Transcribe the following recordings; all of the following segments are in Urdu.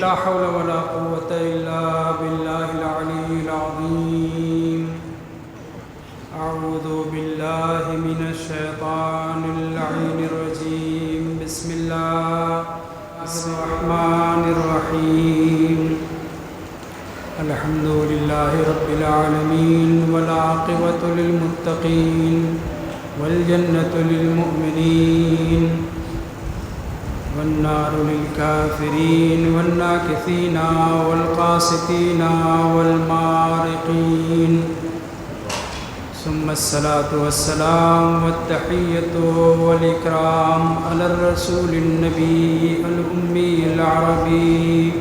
لا حول ولا قوة إلا بالله العلي العظيم. أعوذ بالله من الشيطان اللعين الرجيم. بسم الله الرحمن الرحيم. الحمد لله رب العالمين والعاقبة للمتقين والجنة للمؤمنين والنار للكافرين والناكثين والقاسطين والمارقين. ثم الصلاة والسلام والتحية والإكرام على الرسول النبي الأمي العربي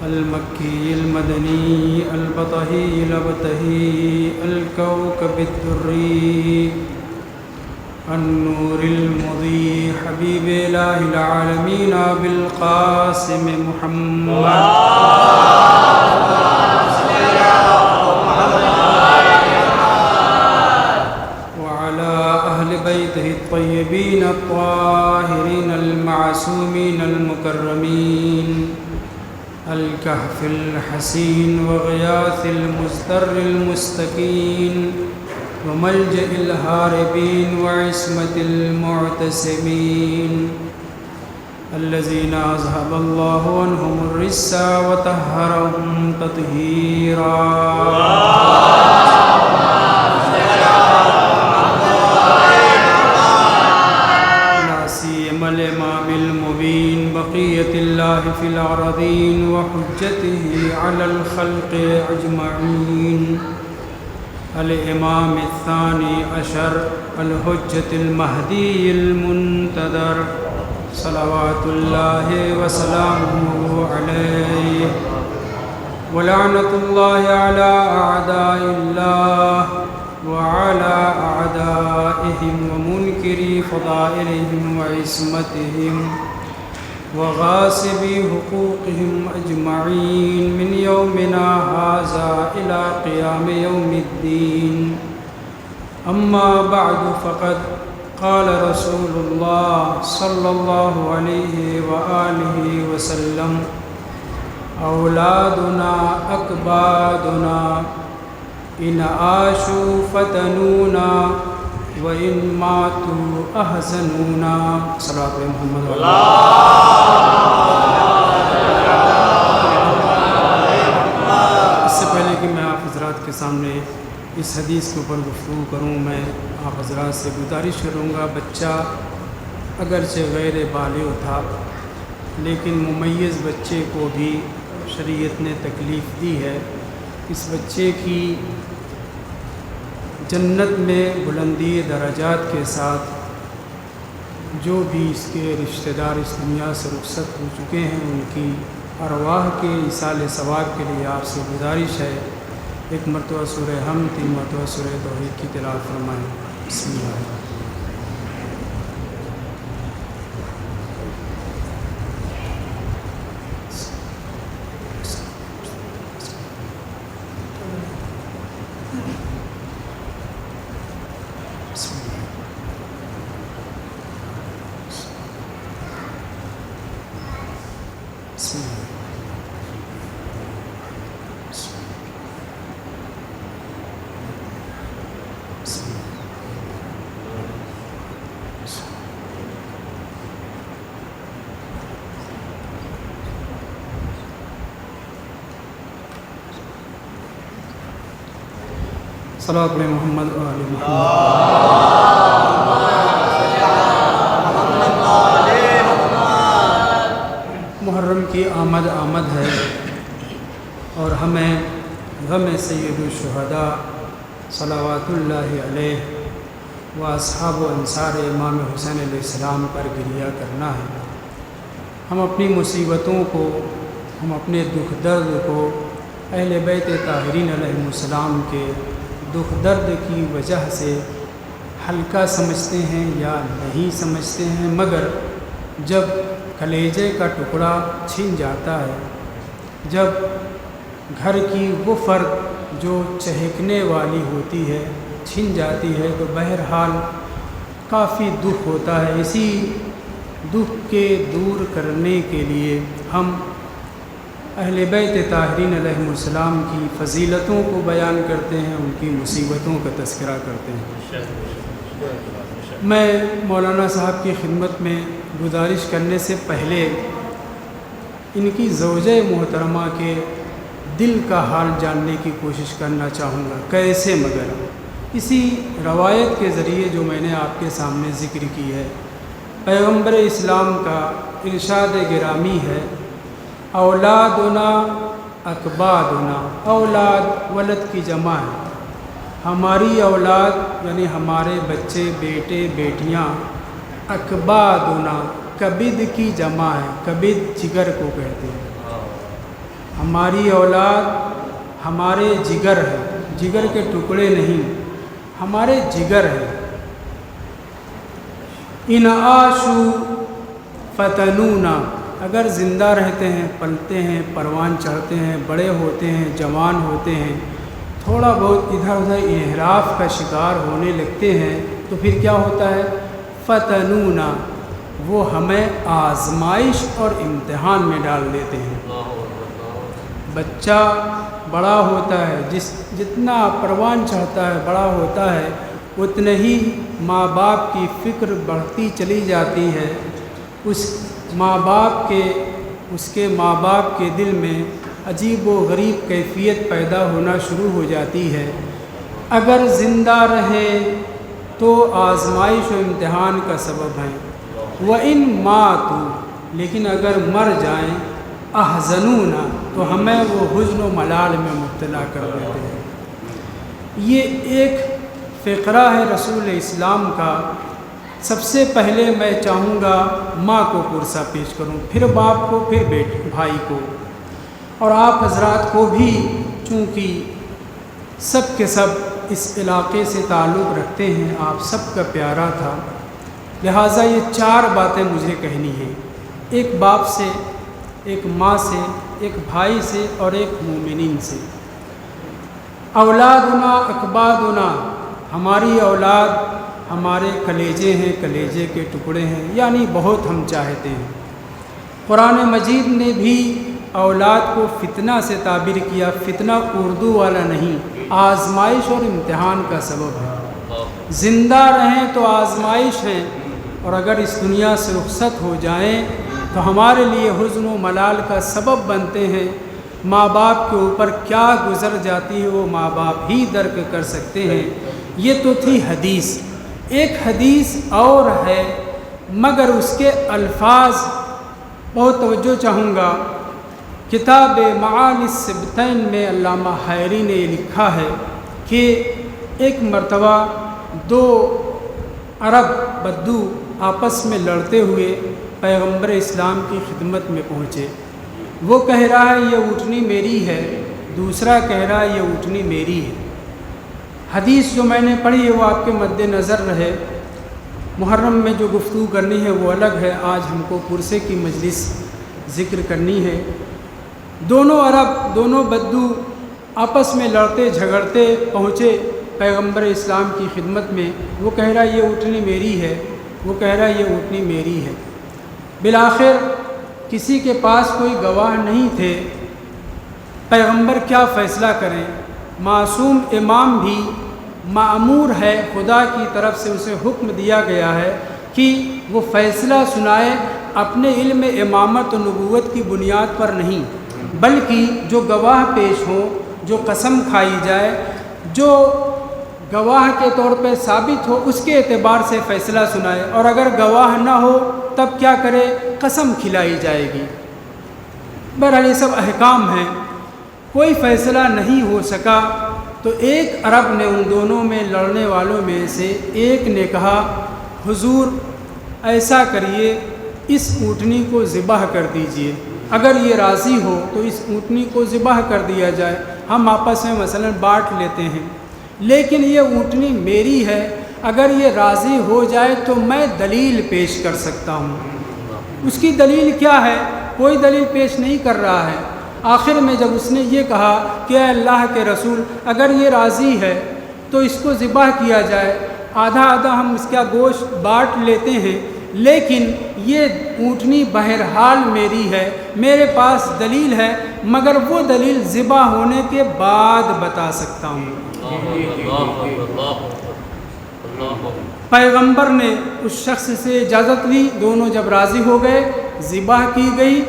المكي المدني البطهي الأبتهي الكوكب الدري النور المضيء حبيب إله العالمين بالقاسم محمد وعلى أهل بيته الطيبين الطاهرين المعصومين المكرمين الكهف الحسين وغياث المزدر المستكين وملجأ الهاربين وعصمة المعتصمين الذين أذهب الله عنهم الرجس وطهرهم تطهيرا. لا سيما الإمام المبين بقية الله في الأرضين وحجته على الخلق أجمعين الإمام الثاني عشر الحجة المهدي المنتظر صلوات الله وسلامه عليه ولعنة الله على أعداء الله وعلى أعدائهم ومنكري فضائلهم وعصمتهم وغاصبي حقوقهم أجمعين من يومنا هذا إلى قيام يوم الدين. أما بعد فقد قال رسول الله صلى الله عليه وآله وسلم أولادنا أكبادنا إن عاشوا فتنونا وَإِن مَاتُوا أَحْزَنُونَا. صلوات محمد. اس سے پہلے کہ میں آپ حضرات کے سامنے اس حدیث کے اوپر گفتگو کروں، میں آپ حضرات سے گزارش کروں گا، بچہ اگرچہ غیر بالغ تھا لیکن ممیز بچے کو بھی شریعت نے تکلیف دی ہے. اس بچے کی جنت میں بلندی درجات کے ساتھ جو بھی اس کے رشتہ دار اس دنیا سے رخصت ہو چکے ہیں ان کی ارواح کے ایصال ثواب کے لیے آپ سے گزارش ہے ایک مرتبہ سورہ حمد، 3 مرتبہ سورہ توحید کی تلاوت فرمائیں. بسم اللہ. صلوات محمد و آل محمد. محرم کی آمد ہے اور ہمیں غم سید الشہداء صلوات اللہ علیہ و اصحاب و انصار امام حسین علیہ السلام پر گریہ کرنا ہے. ہم اپنی مصیبتوں کو، ہم اپنے دکھ درد کو اہل بیت طاہرین علیہ السلام کے دکھ درد کی وجہ سے ہلکا سمجھتے ہیں یا نہیں سمجھتے ہیں، مگر جب کلیجے کا ٹکڑا چھن جاتا ہے، جب گھر کی وہ فرد جو چہکنے والی ہوتی ہے چھن جاتی ہے تو بہرحال کافی دکھ ہوتا ہے. اسی دکھ کے دور کرنے کے لیے ہم اہل بیت طاہرین علیہم السلام کی فضیلتوں کو بیان کرتے ہیں، ان کی مصیبتوں کا تذکرہ کرتے ہیں۔ میں مولانا صاحب کی خدمت میں گزارش کرنے سے پہلے ان کی زوجہ محترمہ کے دل کا حال جاننے کی کوشش کرنا چاہوں گا، کیسے مگر اسی روایت کے ذریعے جو میں نے آپ کے سامنے ذکر کی ہے۔ پیغمبر اسلام کا ارشاد گرامی ہے، اولادنا اکبادنا، اولاد ولد کی جمع ہے، ہماری اولاد یعنی ہمارے بچے بیٹے بیٹیاں، اکبادنا کبد کی جمع ہے، کبد جگر کو کہتے ہیں۔ ہماری اولاد ہمارے جگر ہے، جگر کے ٹکڑے نہیں، ہمارے جگر ہے۔ ان عاشو فتنونا، اگر زندہ رہتے ہیں، پلتے ہیں، پروان چڑھتے ہیں، بڑے ہوتے ہیں، جوان ہوتے ہیں، تھوڑا بہت ادھر ادھر انحراف کا شکار ہونے لگتے ہیں تو پھر کیا ہوتا ہے؟ فتنونا، وہ ہمیں آزمائش اور امتحان میں ڈال دیتے ہیں۔ بچہ بڑا ہوتا ہے، جتنا پروان چڑھتا ہے، بڑا ہوتا ہے، اتنے ہی ماں باپ کی فکر بڑھتی چلی جاتی ہے۔ اس کے ماں باپ کے دل میں عجیب و غریب کیفیت پیدا ہونا شروع ہو جاتی ہے۔ اگر زندہ رہے تو آزمائش و امتحان کا سبب ہیں، وَإِن مَاتُوا، لیکن اگر مر جائیں، احزنونا، تو ہمیں وہ حزن و ملال میں مبتلا کر دیتے ہیں۔ یہ ایک فقرہ ہے رسول اسلام کا۔ سب سے پہلے میں چاہوں گا ماں کو پرسہ پیش کروں، پھر باپ کو، پھر بھائی کو، اور آپ حضرات کو بھی، چونکہ سب کے سب اس علاقے سے تعلق رکھتے ہیں، آپ سب کا پیارا تھا، لہٰذا یہ 4 باتیں مجھے کہنی ہیں، ایک باپ سے، ایک ماں سے، ایک بھائی سے اور ایک مومنین سے۔ اولادنا اکبادنا، ہماری اولاد ہمارے کلیجے ہیں، کلیجے کے ٹکڑے ہیں، یعنی بہت ہم چاہتے ہیں۔ قرآن مجید نے بھی اولاد کو فتنہ سے تعبیر کیا، فتنہ اردو والا نہیں، آزمائش اور امتحان کا سبب ہے۔ زندہ رہیں تو آزمائش ہے، اور اگر اس دنیا سے رخصت ہو جائیں تو ہمارے لیے حزن و ملال کا سبب بنتے ہیں۔ ماں باپ کے اوپر کیا گزر جاتی ہے وہ ماں باپ ہی درک کر سکتے ہیں۔ یہ تو تھی حدیث، ایک حدیث اور ہے مگر اس کے الفاظ بہت توجہ چاہوں گا۔ کتاب معانی السبتین میں علامہ حیری نے یہ لکھا ہے کہ ایک مرتبہ 2 عرب بدو آپس میں لڑتے ہوئے پیغمبر اسلام کی خدمت میں پہنچے۔ وہ کہہ رہا ہے یہ اونٹنی میری ہے، دوسرا کہہ رہا ہے یہ اونٹنی میری ہے۔ حدیث جو میں نے پڑھی ہے وہ آپ کے مد نظر رہے۔ محرم میں جو گفتگو کرنی ہے وہ الگ ہے، آج ہم کو پرسے کی مجلس ذکر کرنی ہے۔ دونوں عرب، دونوں بدو آپس میں لڑتے جھگڑتے پہنچے پیغمبر اسلام کی خدمت میں۔ وہ کہہ رہا ہے یہ اونٹنی میری ہے، وہ کہہ رہا ہے یہ اونٹنی میری ہے۔ بالآخر کسی کے پاس کوئی گواہ نہیں تھے، پیغمبر کیا فیصلہ کریں؟ معصوم امام بھی مأمور ہے، خدا کی طرف سے اسے حکم دیا گیا ہے کہ وہ فیصلہ سنائے اپنے علم امامت و نبوت کی بنیاد پر نہیں، بلکہ جو گواہ پیش ہوں، جو قسم کھائی جائے، جو گواہ کے طور پہ ثابت ہو، اس کے اعتبار سے فیصلہ سنائے، اور اگر گواہ نہ ہو تب کیا کرے؟ قسم کھلائی جائے گی۔ بہرحال یہ سب احکام ہیں۔ کوئی فیصلہ نہیں ہو سکا تو ایک عرب نے، ان دونوں میں لڑنے والوں میں سے ایک نے کہا حضور ایسا کریے، اس اونٹنی کو ذبح کر دیجئے، اگر یہ راضی ہو تو اس اونٹنی کو ذبح کر دیا جائے، ہم آپس میں مثلا بانٹ لیتے ہیں، لیکن یہ اونٹنی میری ہے، اگر یہ راضی ہو جائے تو میں دلیل پیش کر سکتا ہوں۔ اس کی دلیل کیا ہے؟ کوئی دلیل پیش نہیں کر رہا ہے۔ آخر میں جب اس نے یہ کہا کہ اے اللہ کے رسول اگر یہ راضی ہے تو اس کو ذبح کیا جائے، آدھا آدھا ہم اس کا گوشت بانٹ لیتے ہیں، لیکن یہ اونٹنی بہرحال میری ہے، میرے پاس دلیل ہے، مگر وہ دلیل ذبح ہونے کے بعد بتا سکتا ہوں۔ پیغمبر نے اس شخص سے اجازت لی، دونوں جب راضی ہو گئے، ذبح کی گئی۔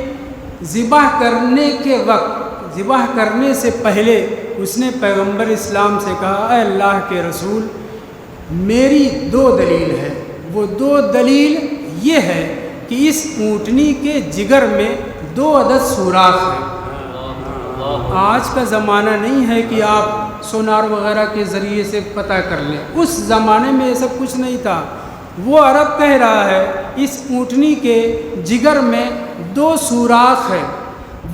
ذبح کرنے کے وقت، ذبح کرنے سے پہلے اس نے پیغمبر اسلام سے کہا، اے اللہ کے رسول، میری 2 دلیل ہے۔ وہ 2 دلیل یہ ہے کہ اس اونٹنی کے جگر میں 2 عدد سوراخ ہیں۔ آج کا زمانہ نہیں ہے کہ آپ سونار وغیرہ کے ذریعے سے پتہ کر لیں، اس زمانے میں یہ سب کچھ نہیں تھا۔ وہ عرب کہہ رہا ہے اس اونٹنی کے جگر میں 2 سوراخ ہیں،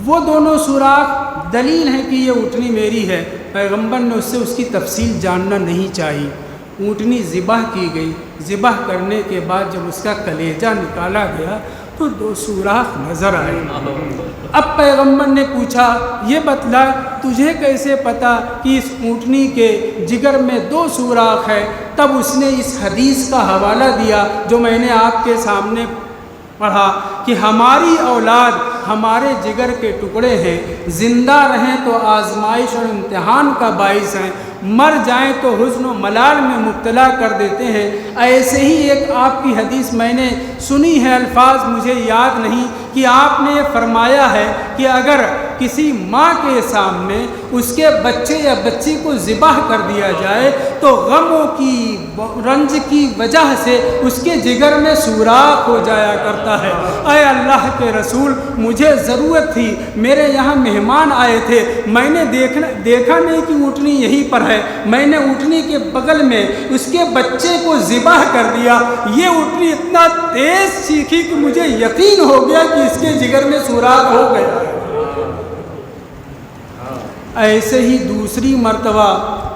وہ دونوں سوراخ دلیل ہیں کہ یہ اونٹنی میری ہے۔ پیغمبر نے اس سے اس کی تفصیل جاننا نہیں چاہی۔ اونٹنی ذبح کی گئی، ذبح کرنے کے بعد جب اس کا کلیجہ نکالا گیا تو 2 سوراخ نظر آئے۔ اب پیغمبر نے پوچھا، یہ بتلا تجھے کیسے پتا کہ اس اونٹنی کے جگر میں 2 سوراخ ہے؟ تب اس نے اس حدیث کا حوالہ دیا جو میں نے آپ کے سامنے پڑھا کہ ہماری اولاد ہمارے جگر کے ٹکڑے ہیں، زندہ رہیں تو آزمائش اور امتحان کا باعث ہیں، مر جائیں تو حزن و ملال میں مبتلا کر دیتے ہیں۔ ایسے ہی ایک آپ کی حدیث میں نے سنی ہے، الفاظ مجھے یاد نہیں، کہ آپ نے فرمایا ہے کہ اگر کسی ماں کے سامنے اس کے بچے یا بچی کو ذبح کر دیا جائے تو غموں کی، رنج کی وجہ سے اس کے جگر میں سوراخ ہو جایا کرتا ہے۔ اے اللہ کے رسول، مجھے ضرورت تھی، میرے یہاں مہمان آئے تھے، میں نے دیکھا نہیں کہ اونٹنی یہیں پر ہے، میں نے اونٹنی کے بغل میں اس کے بچے کو ذبح کر دیا، یہ اونٹنی اتنا تیز چیخی کہ مجھے یقین ہو گیا کہ اس کے جگر میں سوراخ ہو گیا۔ ایسے ہی دوسری مرتبہ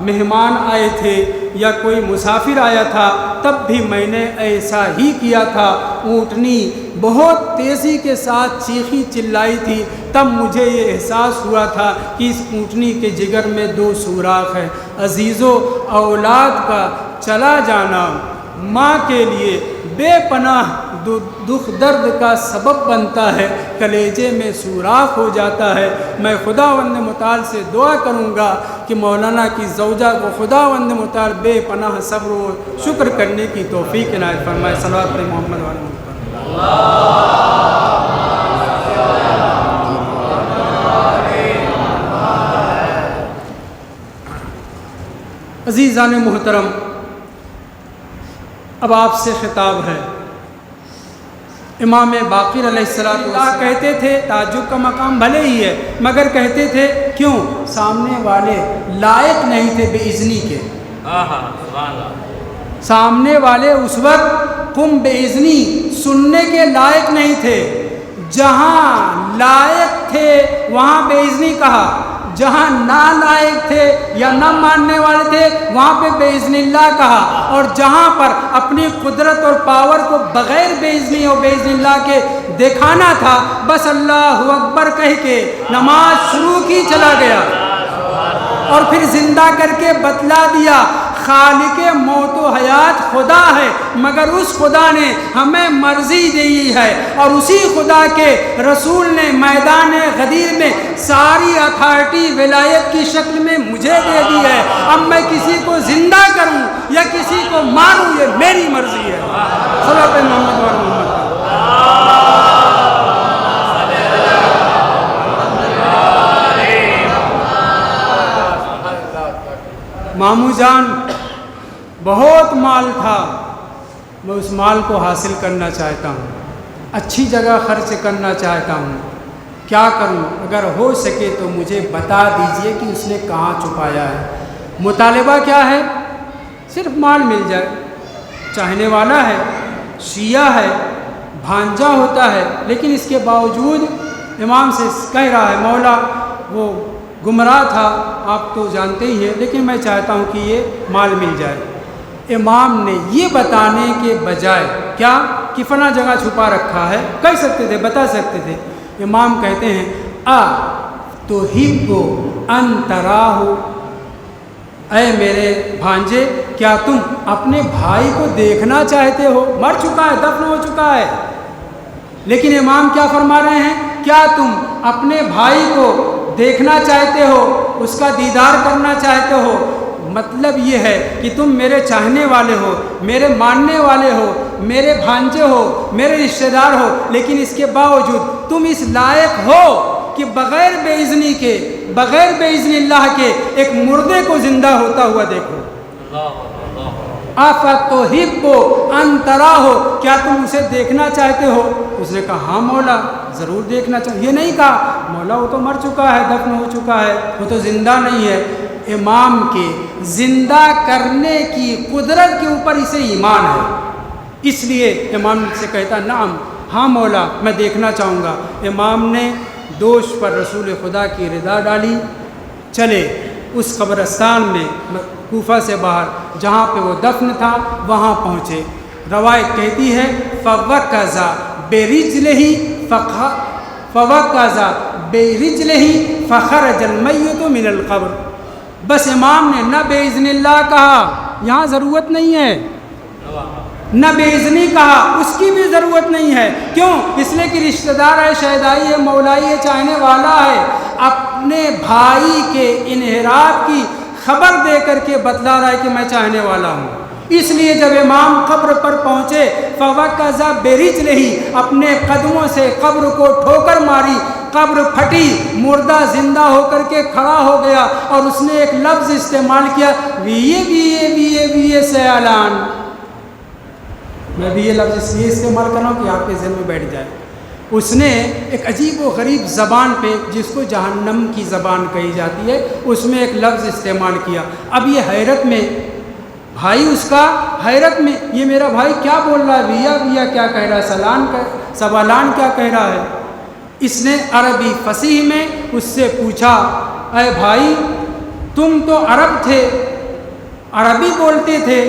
مہمان آئے تھے یا کوئی مسافر آیا تھا، تب بھی میں نے ایسا ہی کیا تھا۔ اونٹنی بہت تیزی کے ساتھ چیخی چلائی تھی، تب مجھے یہ احساس ہوا تھا کہ اس اونٹنی کے جگر میں 2 سوراخ ہیں۔ عزیزو، اولاد کا چلا جانا ماں کے لیے بے پناہ دکھ درد کا سبب بنتا ہے، کلیجے میں سوراخ ہو جاتا ہے۔ میں خداوند متعال سے دعا کروں گا کہ مولانا کی زوجہ کو خداوند متعال بے پناہ صبر و شکر کرنے کی توفیق عنایت فرمائے۔ صلوات پر محمد و علی محمد۔ عزیزان محترم، اب آپ سے خطاب ہے۔ امام باقر علیہ السلام کہتے تھے، تعجب کا مقام بھلے ہی ہے مگر کہتے تھے کیوں؟ سامنے والے لائق نہیں تھے بے اذنی کے۔ سامنے والے اس وقت قم بے اذنی سننے کے لائق نہیں تھے۔ جہاں لائق تھے وہاں بے اذنی کہا، جہاں نالائق تھے یا نہ ماننے والے تھے وہاں پہ بے اذن اللہ کہا، اور جہاں پر اپنی قدرت اور پاور کو بغیر بے اذنی اور بے اذن اللہ کے دکھانا تھا، بس اللہ اکبر کہہ کے نماز شروع کی چلا گیا، اور پھر زندہ کر کے بتلا دیا خالق موت و حیات خدا ہے، مگر اس خدا نے ہمیں مرضی دی ہے، اور اسی خدا کے رسول نے میدان غدیر میں ساری اتھارٹی ولایت کی شکل میں مجھے دے دی ہے۔ اب میں کسی کو زندہ کروں یا کسی کو ماروں یہ میری مرضی ہے۔ صلوات محمد و محمد۔ ماموں جان بہت مال تھا، میں اس مال کو حاصل کرنا چاہتا ہوں، اچھی جگہ خرچ کرنا چاہتا ہوں، کیا کروں؟ اگر ہو سکے تو مجھے بتا دیجئے کہ اس نے کہاں چھپایا ہے۔ مطالبہ کیا ہے؟ صرف مال مل جائے۔ چاہنے والا ہے، شیعہ ہے، بھانجا ہوتا ہے، لیکن اس کے باوجود امام سے کہہ رہا ہے مولا وہ گمراہ تھا، آپ تو جانتے ہی ہیں، لیکن میں چاہتا ہوں کہ یہ مال مل جائے۔ امام نے یہ بتانے کے بجائے کیا کہ فلاں جگہ چھپا رکھا ہے، کہہ سکتے تھے، بتا سکتے تھے۔ امام کہتے ہیں تحب ان تراہ، اے میرے بھانجے کیا تم اپنے بھائی کو دیکھنا چاہتے ہو؟ مر چکا ہے، دفن ہو چکا ہے، لیکن امام کیا فرما رہے ہیں؟ کیا تم اپنے بھائی کو دیکھنا چاہتے ہو، اس کا دیدار کرنا چاہتے ہو؟ مطلب یہ ہے کہ تم میرے چاہنے والے ہو، میرے ماننے والے ہو، میرے بھانجے ہو، میرے رشتہ دار ہو، لیکن اس کے باوجود تم اس لائق ہو کہ بغیر بے اذنی کے، بغیر بے اذن اللہ کے ایک مردے کو زندہ ہوتا ہوا دیکھو۔ اَفَتُحِبُّ أَن تَرَاهُ، کیا تم اسے دیکھنا چاہتے ہو؟ اس نے کہا ہاں مولا، ضرور دیکھنا چاہتے۔ یہ نہیں کہا مولا وہ تو مر چکا ہے، دفن ہو چکا ہے، وہ تو زندہ نہیں ہے۔ امام کے زندہ کرنے کی قدرت کے اوپر اسے ایمان ہے، اس لیے امام سے کہتا نعم، ہاں مولا میں دیکھنا چاہوں گا۔ امام نے دوش پر رسول خدا کی رضا ڈالی، چلے اس قبرستان میں کوفہ سے باہر جہاں پہ وہ دفن تھا وہاں پہنچے۔ روایت کہتی ہے فوقظ برجلہ فخرج المیت من القبر، بس امام نے نہ بے اذن اللہ کہا، یہاں ضرورت نہیں ہے، نہ بے اذنی کہا، اس کی بھی ضرورت نہیں ہے۔ کیوں؟ اس لیے کہ رشتہ دار ہے، شہدائی ہے، مولائی ہے، چاہنے والا ہے، اپنے بھائی کے انحراف کی خبر دے کر کے بتلا رہا ہے کہ میں چاہنے والا ہوں۔ اس لیے جب امام قبر پر پہنچے فوقظ برجلہ، اپنے قدموں سے قبر کو ٹھوکر ماری، قبر پھٹی، مردہ زندہ ہو کر کے کھڑا ہو گیا، اور اس نے ایک لفظ استعمال کیا ویے ویے ویے ویے سیالان۔ میں بھی یہ لفظ اس لیے استعمال کر رہا ہوں کہ آپ کے ذہن میں بیٹھ جائے۔ اس نے ایک عجیب و غریب زبان پہ، جس کو جہنم کی زبان کہی جاتی ہے، اس میں ایک لفظ استعمال کیا۔ اب یہ حیرت میں، بھائی اس کا حیرت میں، یہ میرا بھائی کیا بول رہا ہے، ویا ویا کیا کہہ رہا ہے، سوالان کیا کہہ رہا ہے۔ اس نے عربی فصیح میں اس سے پوچھا اے بھائی تم تو عرب تھے، عربی بولتے تھے،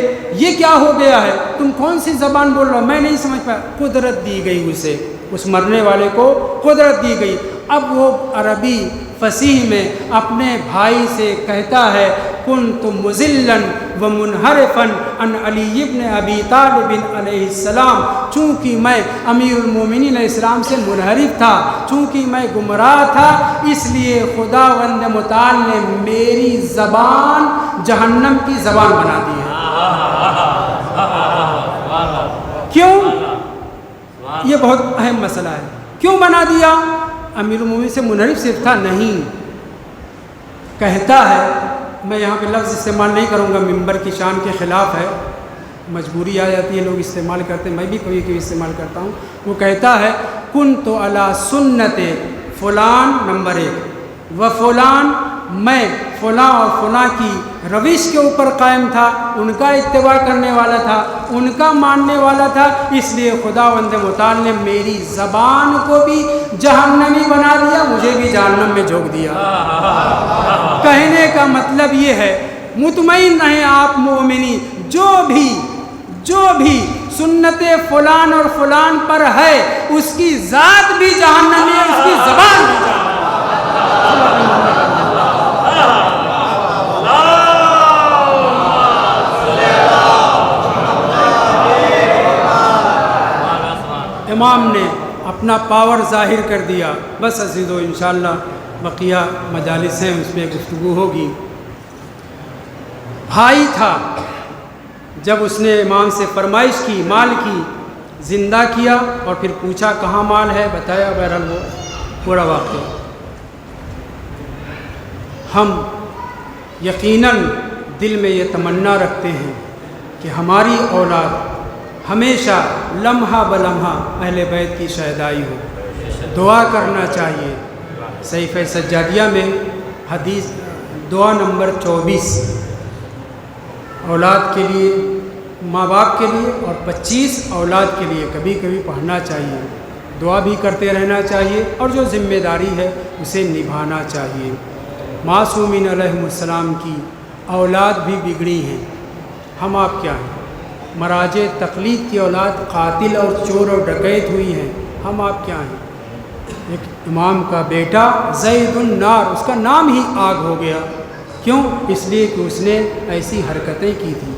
یہ کیا ہو گیا ہے، تم کون سی زبان بول رہا ہو؟ میں نہیں سمجھ پایا۔ قدرت دی گئی اسے، اس مرنے والے کو قدرت دی گئی۔ اب وہ عربی فصیح میں اپنے بھائی سے کہتا ہے کنت مذلا ومنحرفا عن علی بن ابی طالب علیہ السلام، چونکہ میں امیر المومنین علیہ السلام سے منحرف تھا، چونکہ میں گمراہ تھا، اس لیے خداوند متعال نے میری زبان جہنم کی زبان بنا دی ہے۔ کیوں؟ یہ بہت اہم مسئلہ ہے، کیوں بنا دیا؟ امیر المومنین سے منحرف صرف تھا نہیں، کہتا ہے، میں یہاں پہ لفظ استعمال نہیں کروں گا، ممبر کی شان کے خلاف ہے، مجبوری آ جاتی ہے، لوگ استعمال کرتے ہیں، میں بھی کبھی کبھی استعمال کرتا ہوں۔ وہ کہتا ہے کنت علی سنت فلان نمبر 1 و فلان، میں فلاں اور فلاں کی روش کے اوپر قائم تھا، ان کا اتباع کرنے والا تھا، ان کا ماننے والا تھا، اس لیے خداوند متعال نے میری زبان کو بھی جہنمی بنا دیا، مجھے بھی جہنم میں جھونک دیا۔ کہنے کا مطلب یہ ہے مطمئن رہیں آپ مومنی، جو بھی سنت فلان اور فلان پر ہے اس کی ذات بھی جہنمی ہے، اس کی زبان بھی جہنمی ہے۔ امام نے اپنا پاور ظاہر کر دیا۔ بس عزیزو انشاءاللہ بقیہ مجالس ہیں، اس میں گفتگو ہوگی۔ بھائی تھا، جب اس نے امام سے فرمائش کی، مال کی، زندہ کیا اور پھر پوچھا کہاں مال ہے، بتایا، بہرحال وہ پورا واقعہ۔ ہم یقیناً دل میں یہ تمنا رکھتے ہیں کہ ہماری اولاد ہمیشہ لمحہ بلمحہ اہل بیت کی شہدائی ہو، دعا کرنا چاہیے۔ صحیفہ سجادیہ میں حدیث دعا نمبر 24 اولاد کے لیے، ماں باپ کے لیے، اور 25 اولاد کے لیے کبھی کبھی پڑھنا چاہیے، دعا بھی کرتے رہنا چاہیے، اور جو ذمہ داری ہے اسے نبھانا چاہیے۔ معصومین علیہ السلام کی اولاد بھی بگڑی ہیں، ہم آپ کیا ہیں؟ مراجع تقلید کی اولاد قاتل اور چور اور ڈکیت ہوئی ہیں، ہم آپ کیا ہیں؟ ایک امام کا بیٹا زید النار، اس کا نام ہی آگ ہو گیا، کیوں؟ اس لیے کہ اس نے ایسی حرکتیں کی تھیں۔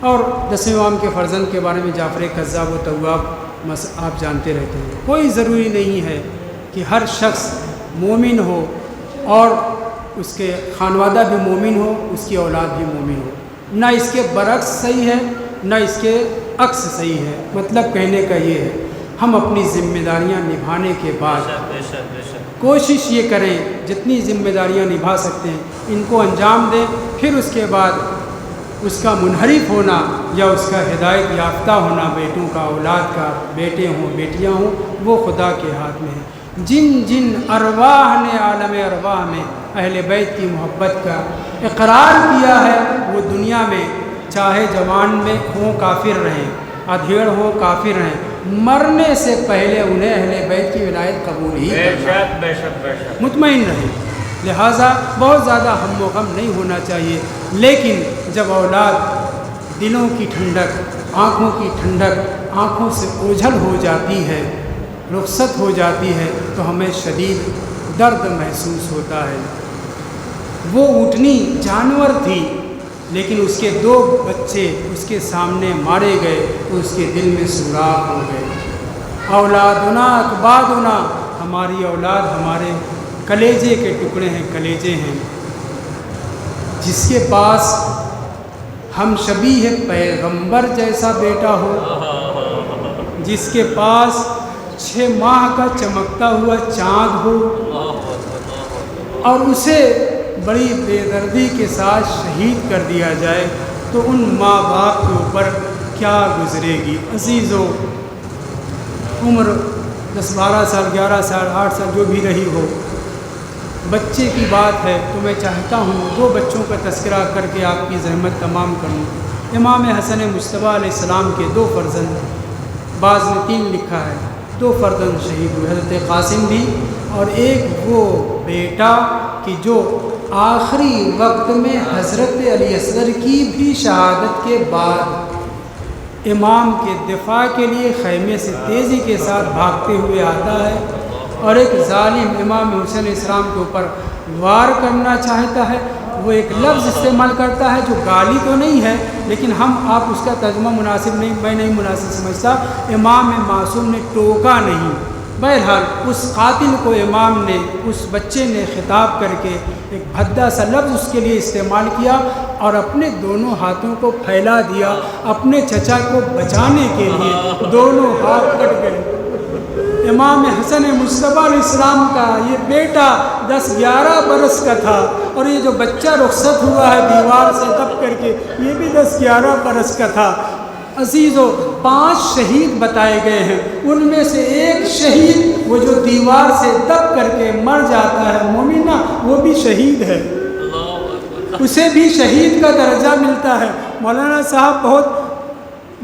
اور 10 امام کے فرزند کے بارے میں جعفر کذاب و تواب آپ جانتے رہتے ہیں۔ کوئی ضروری نہیں ہے کہ ہر شخص مومن ہو اور اس کے خانوادہ بھی مومن ہو، اس کی اولاد بھی مومن ہو، نہ اس کے برعکس صحیح ہے نہ اس کے عکس صحیح ہے۔ مطلب کہنے کا یہ ہے، ہم اپنی ذمہ داریاں نبھانے کے بعد کوشش یہ کریں جتنی ذمہ داریاں نبھا سکتے ہیں ان کو انجام دیں، پھر اس کے بعد اس کا منحرف ہونا یا اس کا ہدایت یافتہ ہونا، بیٹوں کا، اولاد کا، بیٹے ہوں بیٹیاں ہوں، وہ خدا کے ہاتھ میں ہے۔ جن جن ارواح نے عالم ارواح میں اہل بیت کی محبت کا اقرار کیا ہے، وہ دنیا میں چاہے جوان میں ہوں کافر رہیں، ادھیڑ ہوں کافر رہیں، مرنے سے پہلے انہیں اہل بیت کی ولایت قبول ہی کرنا، مطمئن رہیں۔ لہٰذا بہت زیادہ ہم و غم نہیں ہونا چاہیے، لیکن جب اولاد دلوں کی ٹھنڈک، آنکھوں کی ٹھنڈک آنکھوں سے اوجھل ہو جاتی ہے، رخصت ہو جاتی ہے، تو ہمیں شدید درد محسوس ہوتا ہے۔ وہ اونٹنی جانور تھی، لیکن اس کے 2 بچے اس کے سامنے مارے گئے تو اس کے دل میں سوراخ ہو گئے۔ اولادنا اکبادنا، ہماری اولاد ہمارے کلیجے کے ٹکڑے ہیں، کلیجے ہیں۔ جس کے پاس ہم شبیہ پیغمبر جیسا بیٹا ہو، جس کے پاس 6 ماہ کا چمکتا ہوا چاند ہو، اور اسے بڑی بے دردی کے ساتھ شہید کر دیا جائے، تو ان ماں باپ کے اوپر کیا گزرے گی۔ عزیزو، عمر 10 12 سال 11 سال 8 سال جو بھی رہی ہو، بچے کی بات ہے تو میں چاہتا ہوں 2 بچوں کا تذکرہ کر کے آپ کی زحمت تمام کروں۔ امام حسن مصطفیٰ علیہ السلام کے 2 فرزند، بعض نے 3 لکھا ہے، 2 فرزند شہید ہوئے، حضرت قاسم بھی، اور ایک وہ بیٹا کہ جو آخری وقت میں حضرت علی اصغر کی بھی شہادت کے بعد امام کے دفاع کے لیے خیمے سے تیزی کے ساتھ بھاگتے ہوئے آتا ہے، اور ایک ظالم امام حسین علیہ السلام کے اوپر وار کرنا چاہتا ہے۔ وہ ایک لفظ استعمال کرتا ہے جو گالی تو نہیں ہے، لیکن آپ اس کا ترجمہ مناسب نہیں، میں نہیں مناسب سمجھتا۔ امام معصوم نے ٹوکا نہیں، بہرحال اس قاتل کو امام نے، اس بچے نے خطاب کر کے ایک بھدا سا لفظ اس کے لیے استعمال کیا، اور اپنے دونوں ہاتھوں کو پھیلا دیا اپنے چچا کو بچانے کے لیے، دونوں ہاتھ کٹ گئے۔ امام حسن مصطفیٰ علیہ السلام کا یہ بیٹا 10-11 برس کا تھا، اور یہ جو بچہ رخصت ہوا ہے دیوار سے دب کر کے، یہ بھی 10-11 برس کا تھا۔ عزیزو، 5 شہید بتائے گئے ہیں، ان میں سے ایک شہید وہ جو دیوار سے دب کر کے مر جاتا ہے، مومنہ، وہ بھی شہید ہے، اسے بھی شہید کا درجہ ملتا ہے۔ مولانا صاحب بہت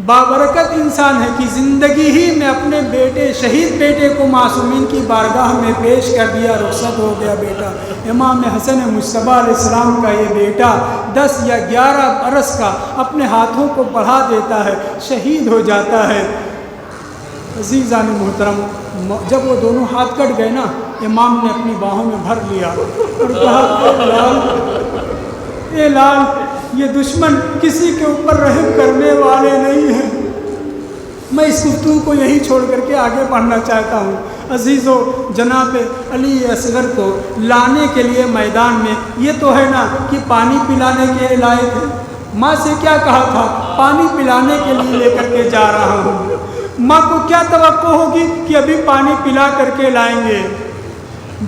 بابرکت انسان ہے کہ زندگی ہی میں اپنے بیٹے، شہید بیٹے کو معصومین کی بارگاہ میں پیش کر دیا، رخصت ہو گیا بیٹا۔ امام حسن مصطفیٰ علیہ السلام کا یہ بیٹا 10 یا 11 برس کا اپنے ہاتھوں کو بڑھا دیتا ہے، شہید ہو جاتا ہے۔ عزیزان محترم، جب وہ دونوں ہاتھ کٹ گئے نا، امام نے اپنی باہوں میں بھر لیا اور کہا، اے لال، یہ دشمن کسی کے اوپر رحم کرنے والے نہیں ہیں۔ میں اس گفتگو کو یہیں چھوڑ کر کے آگے بڑھنا چاہتا ہوں۔ عزیزو، جناب علی اصغر کو لانے کے لیے میدان میں یہ تو ہے نا کہ پانی پلانے کے لائے تھے، ماں سے کیا کہا تھا؟ پانی پلانے کے لیے لے کر کے جا رہا ہوں۔ ماں کو کیا توقع ہوگی کہ ابھی پانی پلا کر کے لائیں گے؟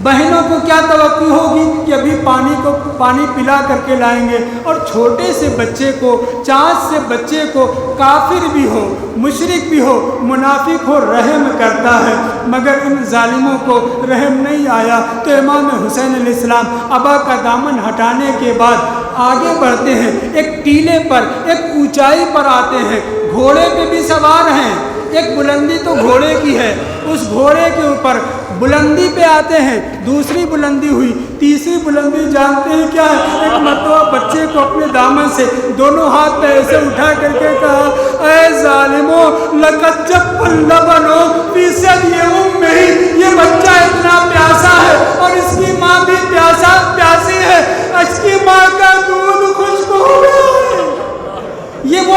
بہنوں کو کیا توقع ہوگی کہ ابھی پانی پلا کر کے لائیں گے؟ اور چھوٹے سے بچے کو، 4 سے بچے کو، کافر بھی ہو، مشرک بھی ہو، منافق ہو، رحم کرتا ہے، مگر ان ظالموں کو رحم نہیں آیا۔ تو امام حسین علیہ السلام ابا کا دامن ہٹانے کے بعد آگے بڑھتے ہیں، ایک ٹیلے پر، ایک اونچائی پر آتے ہیں، گھوڑے پہ بھی سوار ہیں، ایک بلندی تو گھوڑے کی ہے، اس گھوڑے کے اوپر بلندی پہ آتے ہیں، دوسری بلندی ہوئی، تیسری بلندی جانتے ہیں کیا ہے؟ ایک مرتبہ بچے کو اپنے دامن سے دونوں ہاتھ پہ ایسے اٹھا کر کے کہا، اے ظالموں، لقد جب اللبنو فی ثدی امہ، یہ بچہ اتنا پیاسا ہے اور اس کی ماں بھی پیاسی ہے، اس کی ماں کا دودھ خشک ہو گیا ہے۔ یہ وہ